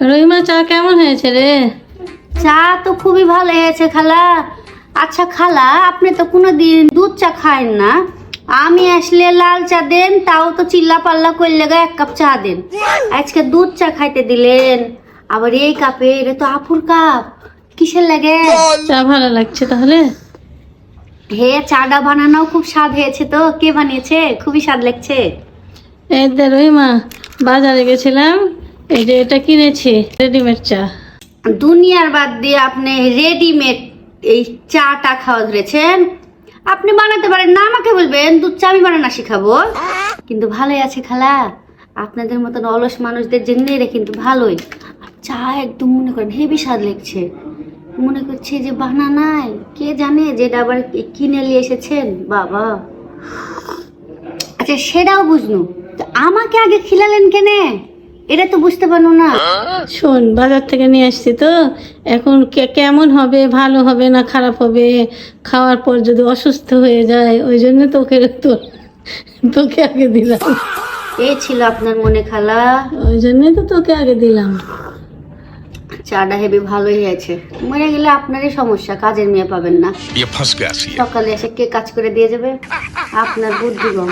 রহিমা, চা কেমন হয়েছে রে? চা তো খুবই ভালো হয়েছে খালা। আচ্ছা খালা, আপনি তো কোনোদিন দুধ চা খায়েন না। আমি আসলে লাল চা দেন, তাও তো চিল্লা পাল্লা করলে গা 1 কাপ চা দেন। আজকে দুধ চা খাইতে দিলেন, আবার এই কাপে। এটা তো আপুর কাপ, কিসের লাগে? চা ভালো লাগছে তাহলে? হে, চাটা বানানো খুব স্বাদ হয়েছে। তো কে বানিয়েছে? খুবই স্বাদ লাগছে। এই দে রহিমা, বাজারে গেছিলাম, এই যে এটা কিনেছি, রেডিমেড চা। দুনিয়ার বাদ দিয়ে আপনি রেডিমেড এই চাটা খাওয়া ধরেছেন। আপনি বানাতে পারেন না, আমাকে বলবেন দুধ চা আমি বানানো শিখাবো। কিন্তু ভালোই আছে খালা, আপনাদের মতন অলস মানুষদের জন্য এটা কিন্তু ভালোই। আর চা একদম মনে করেন হেভি স্বাদ লাগছে। মনে করছে যে বানানাই, কে জানে যে এটা আবার কিনে নিয়ে এসেছেন বাবা। আচ্ছা সেটাও বুঝনু, তো আমাকে আগে খিলালেন কেনে? এটা তো বুঝতে পারলো না। শোন, বাজার থেকে নিয়ে আসছি তো, এখন কেমন হবে, ভালো হবে না খারাপ হবে, খাওয়ার পর যদি অসুস্থ হয়ে যায়, ওই জন্য তোকে আগে দিলাম। এই ছিল আপনার মনে খালা। ওই জন্যই তো তোকে আগে দিলাম। চাটা হেবি ভালোই হয়েছে। মরে গেলে আপনারই সমস্যা, কাজের মেয়ে পাবেন না। সকালে এসে কে কাজ করে দিয়ে যাবে? আপনার বুদ্ধি কম।